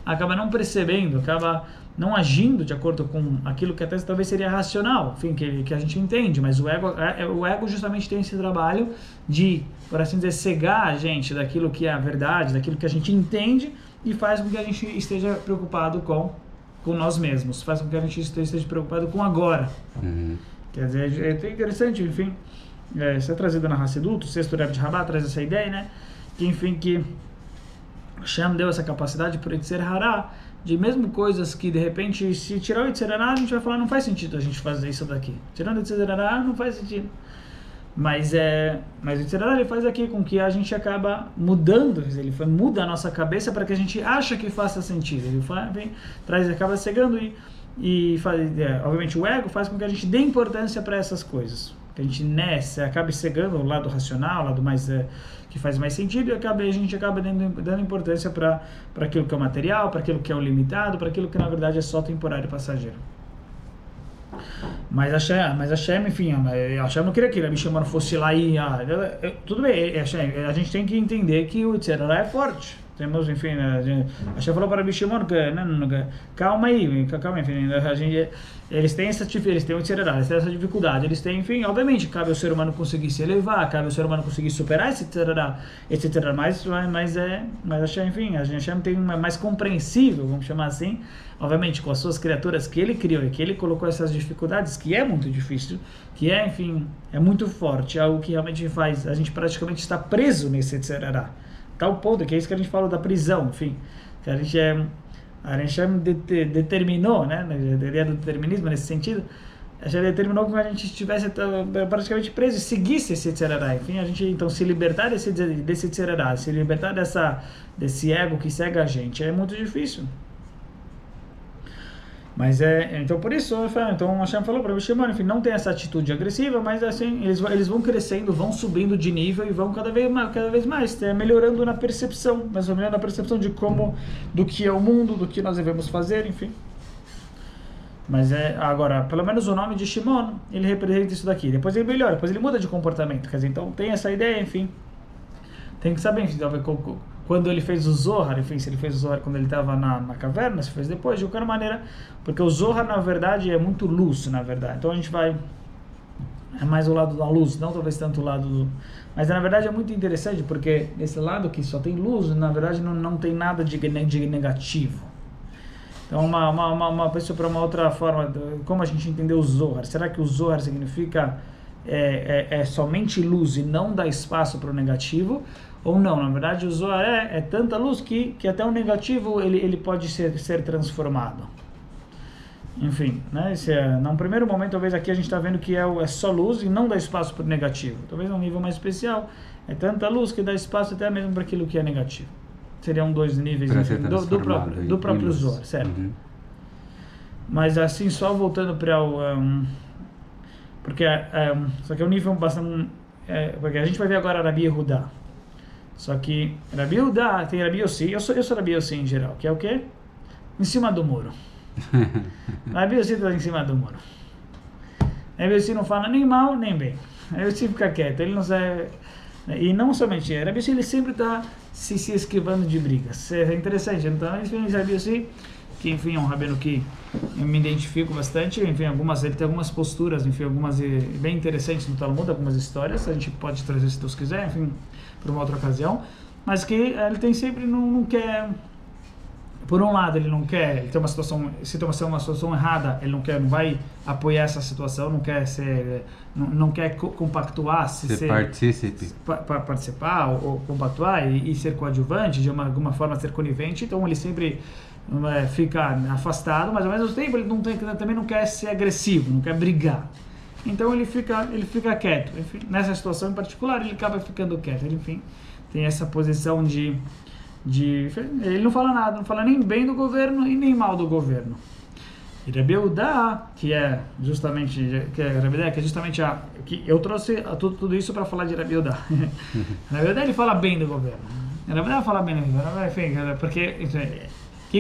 acaba não percebendo, acaba não agindo de acordo com aquilo que até talvez seria racional, enfim, que a gente entende, mas o ego justamente tem esse trabalho de, por assim dizer, cegar a gente daquilo que é a verdade, daquilo que a gente entende, e faz com que a gente esteja preocupado com nós mesmos, faz com que a gente esteja preocupado com agora. Quer dizer, é interessante, enfim, isso é trazido na Hassidut, o sexto Rebbe de Rabat traz essa ideia, né, que enfim, que Hashem deu essa capacidade para o Yetzer Hará, de mesmo coisas que de repente, se tirar o Yetzer Hará, a gente vai falar, não faz sentido a gente fazer isso daqui, tirando o Yetzer Hará não faz sentido, mas o Yetzer Hará ele faz aqui com que a gente acaba mudando, ele muda a nossa cabeça para que a gente acha que faça sentido, ele acaba cegando e faz, obviamente o ego faz com que a gente dê importância para essas coisas, que a gente acabe cegando o lado racional, o lado mais que faz mais sentido, e a gente acaba dando importância para aquilo que é o material, para aquilo que é o limitado, para aquilo que na verdade é só temporário e passageiro. Mas Hashem, enfim, Hashem não queria que Rabi Shimon fosse lá e tudo bem, a gente tem que entender que o Yetzer Hará é forte. Temos, enfim, Hashem falou para Rabi Shimon que calma aí, enfim, eles têm o Yetzer Hará, eles têm essa dificuldade, eles têm, enfim, obviamente, cabe ao ser humano conseguir se elevar, cabe ao ser humano conseguir superar esse Yetzer Hará, mas Hashem, enfim, a Hashem tem mais compreensível, vamos chamar assim, obviamente, com as suas criaturas que ele criou e que ele colocou essas dificuldades, que é muito difícil, que é, enfim, é muito forte, é algo que realmente faz, a gente praticamente está preso nesse Yetzer Hará. Tal ponto, que é isso que a gente fala da prisão, enfim, que a gente determinou, né, na teoria do determinismo, nesse sentido, a gente determinou que a gente estivesse praticamente preso e seguisse esse Yetzer Hará, enfim, a gente então se libertar desse Yetzer Hará, se libertar desse ego que cega a gente, é muito difícil. Mas então por isso, então Hashem falou para o Shimon, enfim, não tem essa atitude agressiva, mas assim, eles vão crescendo, vão subindo de nível e vão cada vez mais melhorando na percepção, mais ou menos na percepção do que é o mundo, do que nós devemos fazer, enfim. Mas agora, pelo menos o nome de Shimon, ele representa isso daqui, depois ele melhora, depois ele muda de comportamento, quer dizer, então tem essa ideia, enfim, tem que saber, enfim, quando ele fez o Zohar, enfim, se ele fez o Zohar quando ele estava na caverna, se fez depois, de qualquer maneira, porque o Zohar, na verdade, é muito luz, na verdade. Então a gente é mais o lado da luz, não talvez tanto o lado do... Mas, na verdade, é muito interessante, porque esse lado que só tem luz, na verdade, não tem nada de negativo. Então, uma pessoa para uma outra forma, como a gente entendeu o Zohar? Será que o Zohar significa somente luz e não dá espaço para o negativo? Ou não, na verdade o Zohar é tanta luz que até o negativo ele pode ser transformado. Enfim, né? Num primeiro momento, talvez aqui a gente está vendo que é só luz e não dá espaço para o negativo. Talvez num nível mais especial, é tanta luz que dá espaço até mesmo para aquilo que é negativo. Seriam dois níveis, enfim, do próprio Zohar, certo? Mas assim, só voltando para porque só que é um nível bastante... porque a gente vai ver agora Rabi Yehudá. Só que Rabi Yehudá tem Rabi Yossi, eu sou Rabi Yossi em geral, que é o quê? Em cima do muro. Rabi Yossi está em cima do muro. Rabi Yossi não fala nem mal nem bem. Rabi Yossi fica quieto, ele não sabe... E não somente Rabi Yossi, ele sempre está se esquivando de brigas. É interessante, então, enfim, Rabi Yossi, que enfim é um rabino que eu me identifico bastante, enfim, ele tem algumas posturas, enfim, algumas bem interessantes no Talmud, algumas histórias, a gente pode trazer se Deus quiser, enfim, para uma outra ocasião, mas que ele tem sempre, não quer, por um lado ele não quer, ele tem uma situação, se tem uma situação errada, ele não vai apoiar essa situação, não quer compactuar, participar ou compactuar e ser coadjuvante, de alguma forma ser conivente, então ele sempre fica afastado, mas ao mesmo tempo ele também não quer ser agressivo, não quer brigar. Então ele fica quieto. Enfim, nessa situação em particular ele acaba ficando quieto. Ele, enfim, tem essa posição de ele não fala nada, não fala nem bem do governo e nem mal do governo. E Rabi Yehudá, que é justamente que eu trouxe tudo isso para falar de Rabi Yehudá. Rabi Yehudá ele fala bem do governo. Rabi Yehudá fala bem do governo, enfim, porque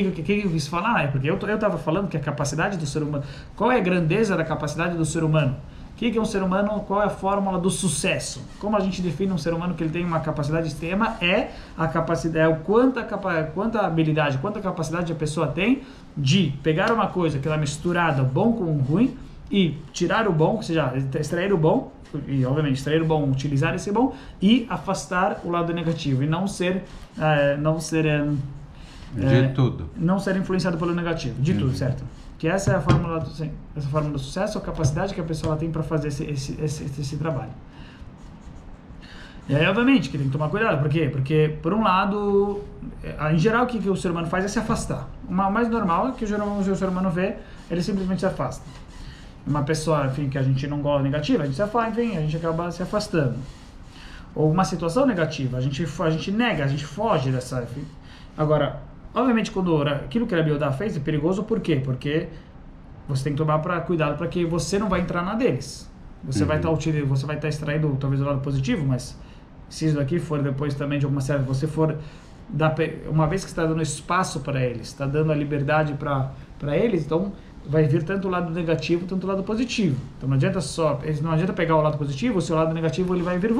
o que eu quis falar é porque eu estava falando que a capacidade do ser humano, qual é a grandeza da capacidade do ser humano? O que é um ser humano? Qual é a fórmula do sucesso? Como a gente define um ser humano que ele tem uma capacidade extrema? É a capacidade, quanta habilidade, quanta capacidade a pessoa tem de pegar uma coisa que ela é misturada bom com ruim e tirar o bom, ou seja, extrair o bom, e obviamente extrair o bom, utilizar esse bom e afastar o lado negativo e não ser não ser influenciado pelo negativo, de tudo, certo? Que essa é a fórmula do sucesso, a capacidade que a pessoa tem para fazer esse trabalho. E aí, obviamente, que tem que tomar cuidado. Por quê? Porque, por um lado, em geral, o que o ser humano faz é se afastar. O mais normal é que o ser humano vê, ele simplesmente se afasta. Uma pessoa, enfim, que a gente não gosta negativa, a gente se afasta, enfim, a gente acaba se afastando. Ou uma situação negativa, a gente nega, a gente foge dessa... Enfim. Agora, obviamente, quando aquilo que a Biodá fez é perigoso, por quê? Porque você tem que tomar cuidado para que você não vai entrar na deles. Você vai estar extraindo talvez o lado positivo, mas se isso daqui for depois também de alguma série, você for uma vez que está dando espaço para eles, está dando a liberdade para eles, então vai vir tanto o lado negativo, tanto o lado positivo. Então não adianta pegar o lado positivo, o seu lado negativo ele vai vir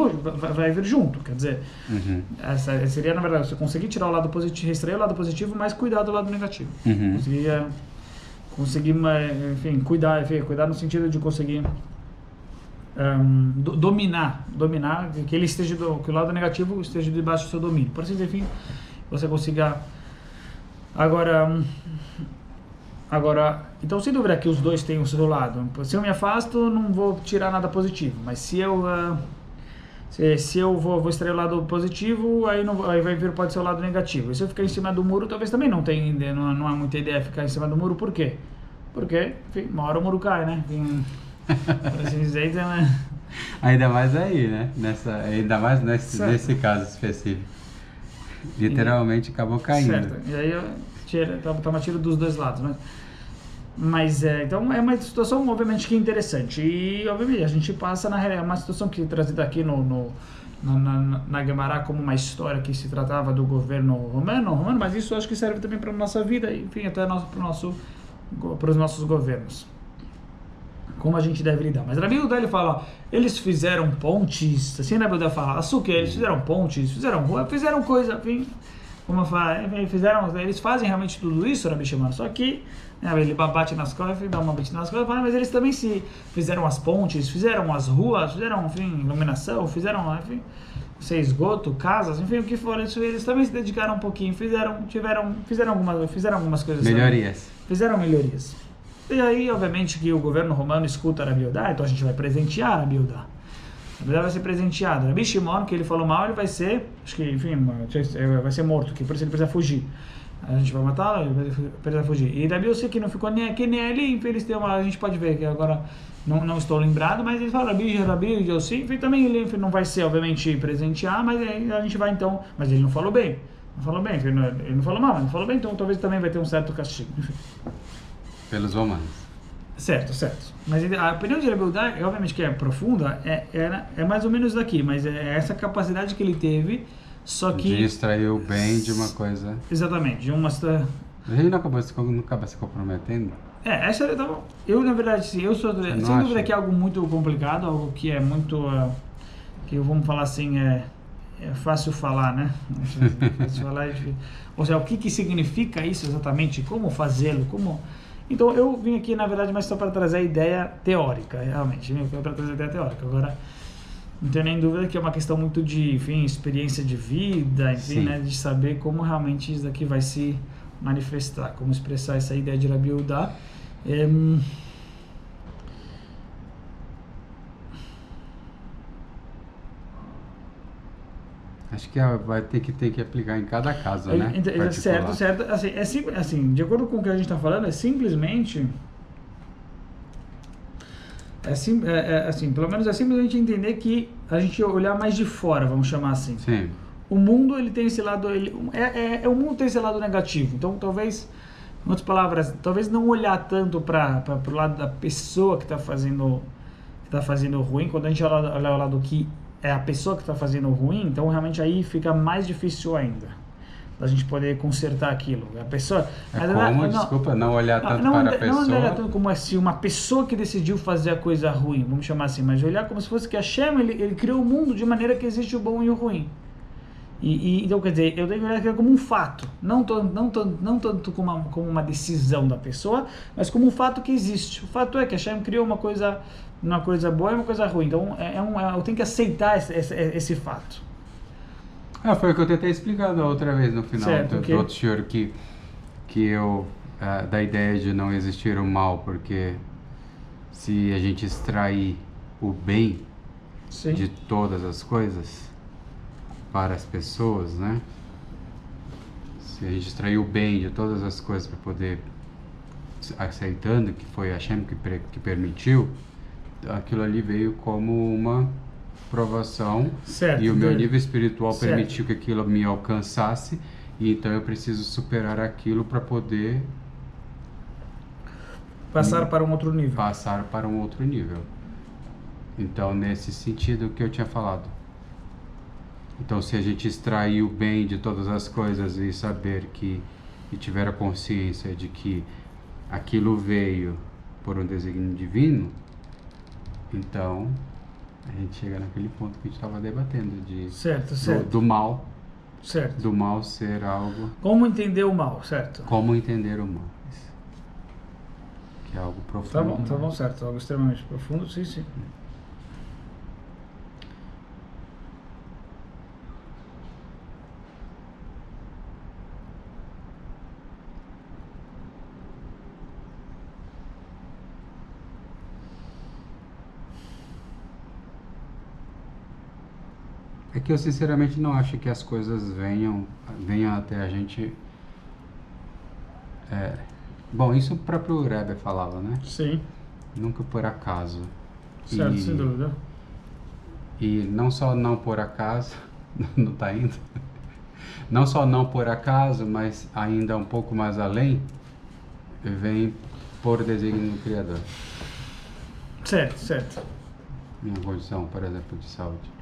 junto. Quer dizer, essa seria na verdade você conseguir tirar o lado positivo, extrair o lado positivo, mas cuidar do lado negativo. Conseguir, enfim, cuidar no sentido de conseguir dominar que ele esteja que o lado negativo esteja debaixo do seu domínio. Por assim, enfim, você consiga Agora, então sem dúvida que os dois têm o seu lado. Se eu me afasto, não vou tirar nada positivo. Mas se eu vou extrair o lado positivo, aí vai vir, pode ser o lado negativo. E se eu ficar em cima do muro, talvez também não há muita ideia de ficar em cima do muro. Por quê? Porque, enfim, uma hora o muro cai, né? Por assim dizer, né? Ainda mais aí, né? Ainda mais nesse caso específico. Literalmente acabou caindo. Certo. E aí toma tiro dos dois lados, né? Mas então é uma situação obviamente que interessante e obviamente a gente passa uma situação que é trazida aqui na Gemara como uma história que se tratava do governo romano, mas isso acho que serve também para a nossa vida, enfim, até para os nossos governos, como a gente deve lidar. Mas Rabi Yehuda ele fala, eles fizeram pontes, assim Rabi Yehuda fala, açúcar, eles fizeram pontes, fizeram rua, fizeram coisa, enfim, como eu falo, eles fazem realmente tudo isso, Rabi Shimon, só que ele bate nas costas, dá uma batida nas costas, mas eles também fizeram as pontes, fizeram as ruas, fizeram, enfim, iluminação, fizeram, enfim, esgoto, casas, enfim, o que for, eles também se dedicaram um pouquinho, fizeram algumas coisas. Melhorias. Fizeram melhorias. E aí, obviamente, que o governo romano escuta Rabi Yehuda, então a gente vai presentear Rabi Yehuda. Rabi Yehuda vai ser presenteado. Rabi Shimon, que ele falou mal, ele vai ser, acho que, enfim, vai ser morto, que por isso ele precisa fugir. A gente vai matá-lo, ele precisa fugir. E Rabi Yossi, que não ficou nem aqui nem ali, enfim, a gente pode ver que agora não estou lembrado, mas ele fala Rabi Yossi, enfim, também ele não vai ser, obviamente, presentear, mas aí a gente vai então, mas ele não falou bem, ele não falou mal, mas não falou bem, então talvez também vai ter um certo castigo, enfim. Pelos romanos. Certo. Mas a opinião de Rabi Yehuda, obviamente que é profunda, é mais ou menos daqui, mas é essa capacidade que ele teve, só que... De extrair o bem de uma coisa... Exatamente, de uma... Ele não acaba se comprometendo? Eu, na verdade, sim, eu sou... Sem dúvida que é algo muito complicado, algo que é muito... que vamos falar assim, é fácil falar, né? Fácil falar, ou seja, o que significa isso exatamente, como fazê-lo, como... Então, eu vim aqui, na verdade, mas só para trazer a ideia teórica, realmente. Vim aqui para trazer a ideia teórica. Agora, não tenho nem dúvida que é uma questão muito de, enfim, experiência de vida, enfim, né, de saber como realmente isso daqui vai se manifestar, como expressar essa ideia de Rabi Yehuda. Acho que vai ter que aplicar em cada caso, né? Certo. Assim, de acordo com o que a gente está falando, é simplesmente... assim, pelo menos é simplesmente entender que a gente olhar mais de fora, vamos chamar assim. Sim. O mundo, ele tem esse lado... o mundo tem esse lado negativo. Então, talvez, em outras palavras, talvez não olhar tanto para o lado da pessoa que está fazendo ruim. Quando a gente olha o lado que é a pessoa que está fazendo ruim, então realmente aí fica mais difícil ainda. para a gente poder consertar aquilo. A pessoa... Desculpa, não olhar tanto para a pessoa. Não olhar tanto como assim, uma pessoa que decidiu fazer a coisa ruim, vamos chamar assim, mas olhar como se fosse que Hashem, ele criou o mundo de maneira que existe o bom e o ruim. Então, quer dizer, eu tenho que olhar como um fato, não tanto como uma decisão da pessoa, mas como um fato que existe. O fato é que Hashem criou uma coisa boa e uma coisa ruim. Então, eu tenho que aceitar esse fato. Foi o que eu tentei explicar da outra vez no final do outro senhor que eu da ideia de não existir o mal, porque se a gente extrair o bem de todas as coisas para as pessoas, né? Se a gente extrair o bem de todas as coisas para poder aceitando que foi Hashem que permitiu, aquilo ali veio como uma provação, e o meu nível espiritual permitiu que aquilo me alcançasse, e então eu preciso superar aquilo para poder passar para um outro nível. Então, nesse sentido que eu tinha falado. Então, se a gente extrair o bem de todas as coisas e saber e tiver a consciência de que aquilo veio por um desígnio divino, então a gente chega naquele ponto que a gente estava debatendo do mal. Certo. Do mal ser algo... Como entender o mal, certo? Como entender o mal. Que é algo profundo. Tá bom, certo. Algo extremamente profundo, sim. É que eu sinceramente não acho que as coisas venham até a gente... Bom, isso o próprio Rebbe falava, né? Sim. Nunca por acaso. Certo, sem dúvida. E não só não por acaso, não está indo? Não só não por acaso, mas ainda um pouco mais além, vem por desígnio do Criador. Certo. Minha condição, por exemplo, de saúde.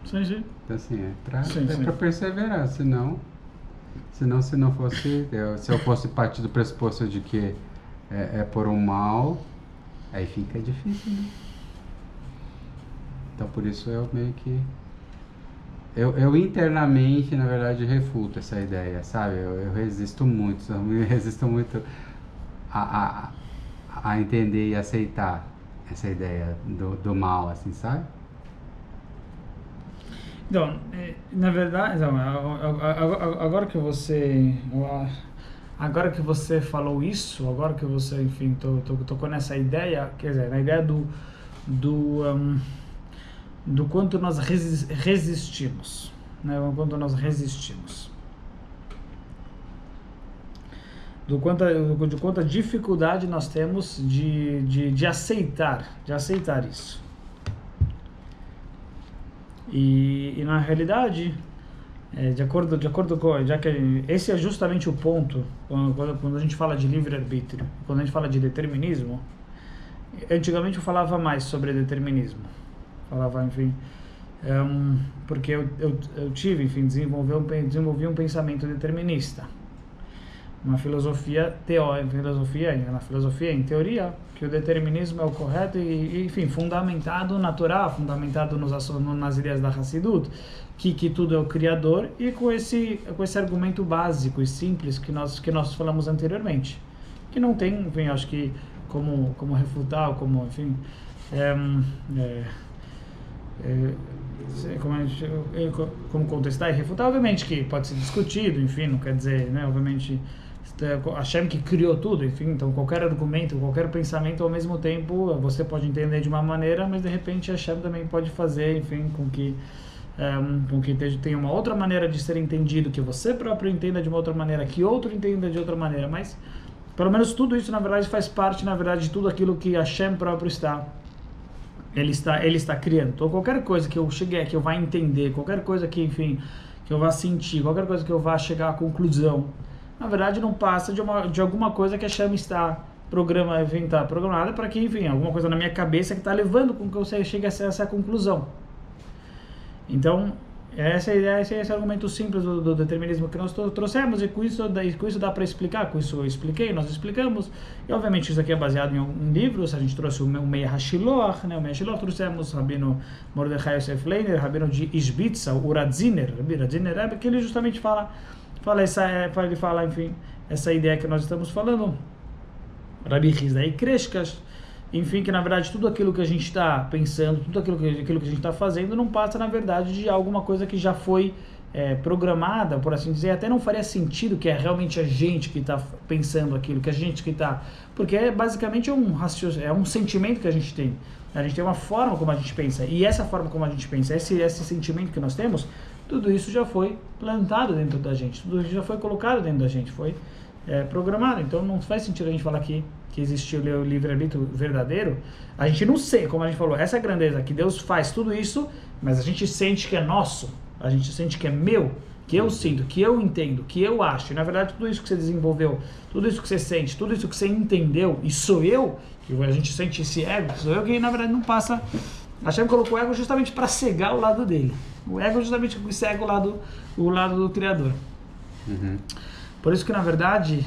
Sim. Então, assim, para perseverar, senão se não fosse, se eu fosse partir do pressuposto de que é por um mal, aí fica difícil, né? Então, por isso eu meio que... Eu internamente, na verdade, refuto essa ideia, sabe? Eu resisto muito a entender e aceitar essa ideia do mal, assim, sabe? Então, na verdade, agora que você falou isso, agora que você, enfim, tocou nessa ideia, quer dizer, na ideia do quanto nós resistimos, né? O quanto nós resistimos. De quanta dificuldade nós temos de aceitar isso. E na realidade, de acordo com, já que esse é justamente o ponto quando a gente fala de livre-arbítrio, quando a gente fala de determinismo. Antigamente eu falava mais sobre determinismo, enfim, porque eu tive, enfim, desenvolvi um pensamento determinista, uma filosofia em teoria, que o determinismo é o correto e enfim, fundamentado na Torá, fundamentado nas ideias da Hassidut, que tudo é o Criador, e com esse argumento básico e simples que nós falamos anteriormente, que não tem, enfim, acho que como refutar, como, enfim, como contestar e refutar, obviamente que pode ser discutido, enfim, não quer dizer, né, obviamente, Hashem que criou tudo, enfim, então qualquer argumento, qualquer pensamento ao mesmo tempo você pode entender de uma maneira, mas de repente Hashem também pode fazer, enfim, com que tenha uma outra maneira de ser entendido, que você próprio entenda de uma outra maneira, que outro entenda de outra maneira, mas pelo menos tudo isso na verdade faz parte, na verdade, de tudo aquilo que Hashem próprio ele está criando. Então qualquer coisa que eu cheguei, que eu vá entender, qualquer coisa que, enfim, que eu vá sentir, qualquer coisa que eu vá chegar à conclusão, na verdade não passa de alguma coisa que a Hashem está programada para que, enfim, alguma coisa na minha cabeça que está levando com que eu chegue a essa conclusão. Então, Essa ideia, esse argumento simples do determinismo que nós trouxemos, e com isso dá para explicar, com isso eu expliquei, nós explicamos, e obviamente isso aqui é baseado em livros. A gente trouxe o Meir HaShiloach, né? O Meir HaShiloach, trouxemos o Rabino Mordechai Yosef Leiner, Rabino de Ishbitza, o Radziner, que ele justamente ele fala, enfim, essa ideia que nós estamos falando, Rabi Hizdai Kreshkas, enfim, que na verdade tudo aquilo que a gente está pensando, tudo aquilo que a gente está fazendo não passa na verdade de alguma coisa que já foi programada, por assim dizer. Até não faria sentido que é realmente a gente que está pensando aquilo, que a gente que está, porque basicamente é um sentimento que a gente tem. A gente tem uma forma como a gente pensa, e essa forma como a gente pensa, esse sentimento que nós temos, tudo isso já foi plantado dentro da gente, tudo isso já foi colocado dentro da gente, foi programado. Então não faz sentido a gente falar que existe o livre-arbítrio verdadeiro. A gente não sente, como a gente falou, essa grandeza que Deus faz tudo isso, mas a gente sente que é nosso, a gente sente que é meu, que eu sinto, que eu entendo, que eu acho. E na verdade tudo isso que você desenvolveu, tudo isso que você sente, tudo isso que você entendeu, e sou eu, que a gente sente esse ego, sou eu que na verdade não passa. A Hashem colocou o ego justamente para cegar o lado dele. O ego justamente cega o lado do Criador. Uhum. Por isso que na verdade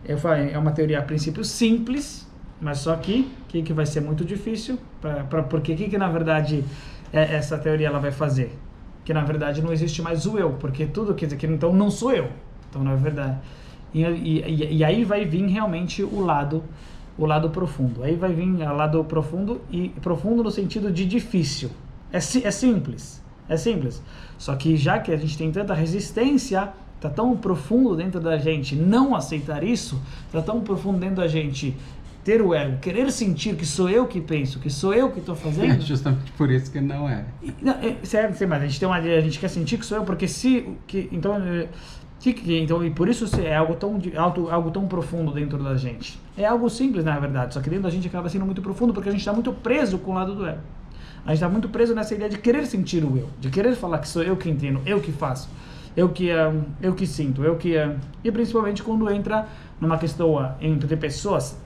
eu falei, é uma teoria a princípio simples, mas só que vai ser muito difícil, porque que na verdade essa teoria ela vai fazer? Que na verdade não existe mais o eu, porque tudo quer dizer que então não sou eu, então na verdade, e aí vai vir realmente o lado profundo, aí vai vir o lado profundo, e profundo no sentido de difícil, é simples, só que já que a gente tem tanta resistência, está tão profundo dentro da gente não aceitar isso, está tão profundo dentro da gente ter o ego, querer sentir que sou eu que penso, que sou eu que estou fazendo. É justamente por isso que não é. Certo, mas a gente quer sentir que sou eu, porque então, e por isso é algo tão profundo dentro da gente. É algo simples, na verdade, só que dentro da gente acaba sendo muito profundo, porque a gente está muito preso com o lado do ego. A gente está muito preso nessa ideia de querer sentir o eu, de querer falar que sou eu que entendo, eu que faço. Eu que sinto, e principalmente quando entra numa questão entre pessoas,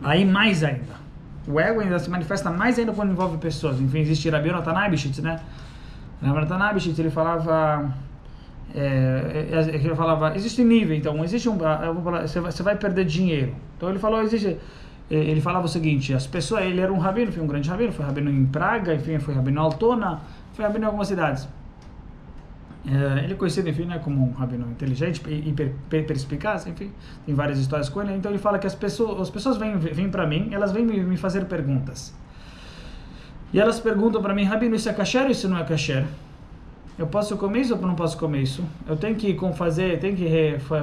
aí mais ainda, o ego ainda se manifesta mais ainda quando envolve pessoas. Enfim, existe Rabbi Yonatan Eibeshitz, né? Rabbi Yonatan Eibeshitz, ele falava, existe nível, então existe você vai perder dinheiro. Então ele falava o seguinte, as pessoas, ele era um rabino, foi um grande rabino, foi rabino em Praga, enfim, foi rabino em Altona, foi rabino em algumas cidades. Ele é conhecido, enfim, né, como um rabino inteligente e perspicaz, enfim, tem várias histórias com ele. Então ele fala que as pessoas vêm para mim, elas vêm me fazer perguntas. E elas perguntam para mim, rabino, isso é kasher ou isso não é kasher? Eu posso comer isso ou não posso comer isso? Eu tenho que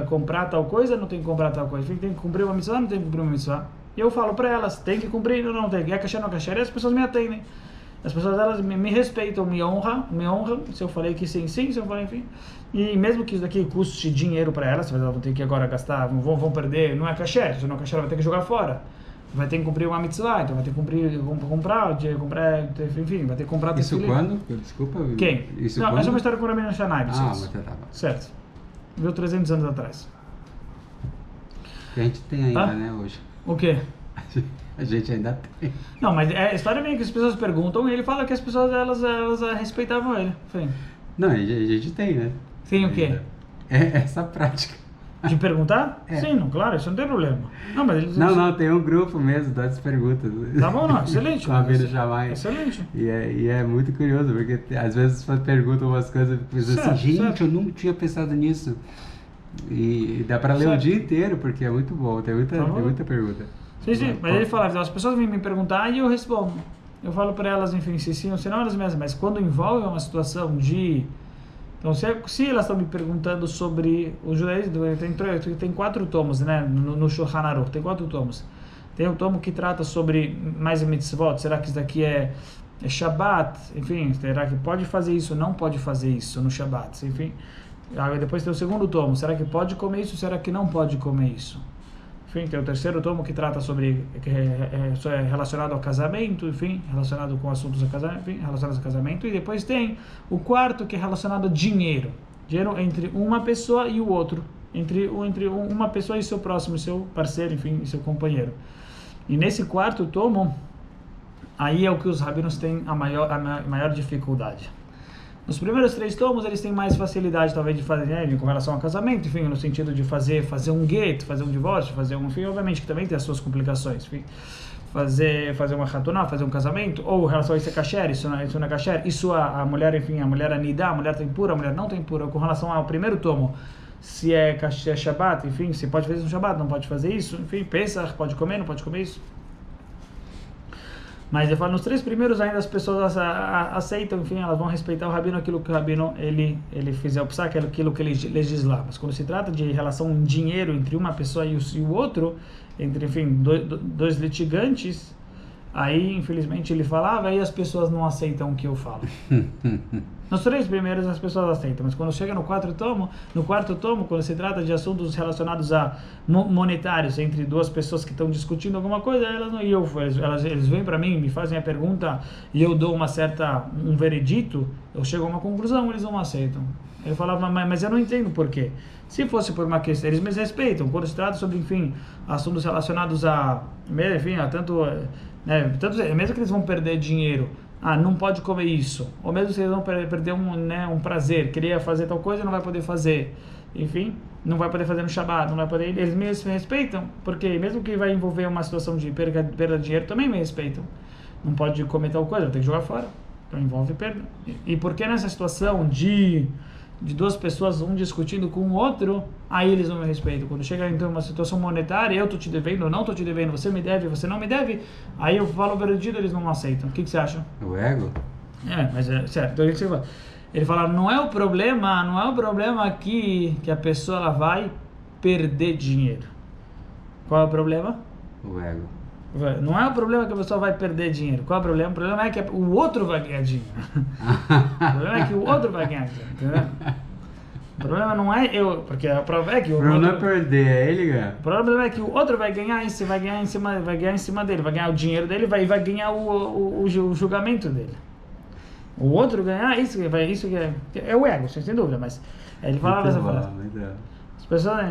comprar tal coisa ou não tenho que comprar tal coisa? Tem que cumprir uma mitzvah ou não tem que cumprir uma mitzvah? E eu falo para elas, tem que cumprir ou não tem? É kasher ou não é kasher? E as pessoas me atendem. As pessoas, elas me respeitam, me honram, se eu falei que sim, se eu falei enfim. E mesmo que isso daqui custe dinheiro para elas, elas vão ter que agora gastar, vão perder, não é kasher, se não é kasher, vai ter que jogar fora. Vai ter que cumprir uma mitzvah, então vai ter que comprar, enfim, vai ter que comprar... Isso quando? Desculpa. Quem? Isso não, quando? essa é uma história com o Rabino Shanai. Mas tá bom. Certo. Viu 300 anos atrás. Que a gente tem ainda, né, hoje. O quê? A gente ainda tem. Não, mas a história vem que as pessoas perguntam e ele fala que as pessoas elas respeitavam ele. Sim. Não, a gente tem, né? Tem o quê? Essa prática. De perguntar? Sim, não, claro, isso não tem problema. Não, mas eles... Não, tem um grupo mesmo das perguntas. Tá bom, não, excelente. Com a vida jamais. Excelente. E é muito curioso, porque às vezes perguntam umas coisas e assim, gente, eu não tinha pensado nisso. E dá pra ler o dia inteiro, porque é muito bom, tem muita pergunta. Sim, mas ele fala, as pessoas vêm me perguntar e eu respondo. Eu falo para elas, enfim, se sim ou se não, elas mesmas, mas quando envolve uma situação de... Então, se elas estão me perguntando sobre o judaísmo, tem 4 tomos, né, no Shulchan Aruch, tem 4 tomos. Tem um tomo que trata sobre mais mitzvot, será que isso daqui é Shabbat, enfim, será que pode fazer isso, não pode fazer isso no Shabbat, enfim. Aí depois tem o segundo tomo, será que pode comer isso, será que não pode comer isso? Enfim, tem o terceiro tomo que trata sobre, que é relacionado ao casamento, enfim, relacionado com assuntos relacionados ao casamento. E depois tem o quarto que é relacionado a dinheiro entre uma pessoa e o outro, entre uma pessoa e seu próximo, seu parceiro, enfim, seu companheiro. E nesse quarto tomo, aí é o que os rabinos têm a maior dificuldade. Nos primeiros 3 tomos eles têm mais facilidade talvez de fazer, né, com relação ao casamento, enfim, no sentido de fazer um get, fazer um divórcio, enfim, obviamente que também tem as suas complicações, enfim, fazer uma hatuná, fazer um casamento, ou em relação a isso é kasher, isso não é kasher, isso a mulher, enfim, a mulher anidá, a mulher tem pura, a mulher não tem pura, com relação ao primeiro tomo, se é Shabbat, enfim, se pode fazer isso no Shabbat, não pode fazer isso, enfim, Pesach, pode comer, não pode comer isso. Mas eu falo, nos 3 primeiros ainda as pessoas aceitam, enfim, elas vão respeitar o rabino, aquilo que o rabino ele fizer o psak, aquilo que ele legislar. Mas quando se trata de relação dinheiro entre uma pessoa e o outro, entre, enfim, dois litigantes, aí, infelizmente, ele falava, aí as pessoas não aceitam o que eu falo. Nos 3 primeiros as pessoas aceitam, mas quando chega no quarto tomo, quando se trata de assuntos relacionados a monetários entre 2 pessoas que estão discutindo alguma coisa, eles vêm para mim, me fazem a pergunta e eu dou um veredito, eu chego a uma conclusão, eles não aceitam. Ele falava, mas eu não entendo por quê. Se fosse por uma questão, eles me respeitam, quando se trata sobre, enfim, assuntos relacionados enfim, mesmo que eles vão perder dinheiro, não pode comer isso, ou mesmo se eles vão perder um prazer, queria fazer tal coisa, não vai poder fazer, enfim, não vai poder fazer no Shabbat, não vai poder, eles me respeitam, porque mesmo que vai envolver uma situação de perda de dinheiro, também me respeitam, não pode comer tal coisa, tem que jogar fora, então envolve perda. E porque nessa situação de 2 pessoas, um discutindo com o outro, aí eles não me respeitam. Quando chega então uma situação monetária, eu estou te devendo, eu não estou te devendo, você me deve, você não me deve, aí eu falo o veredito, eles não aceitam. O que você acha? O ego? Mas é certo. Então, ele fala, não é o problema aqui que a pessoa ela vai perder dinheiro. Qual é o problema? O ego. Não é o problema que a pessoa vai perder dinheiro. Qual é o problema? O problema é que o outro vai ganhar dinheiro. O problema é que o outro vai ganhar dinheiro, entendeu? O problema não é eu, porque a prova é que o outro... não é perder, é ele ganhar. O problema é que o outro vai ganhar isso, vai ganhar em cima dele, vai ganhar o dinheiro dele, vai ganhar o julgamento dele. O outro ganhar isso que é o ego, sem dúvida, mas ele falava dessa frase. A pessoa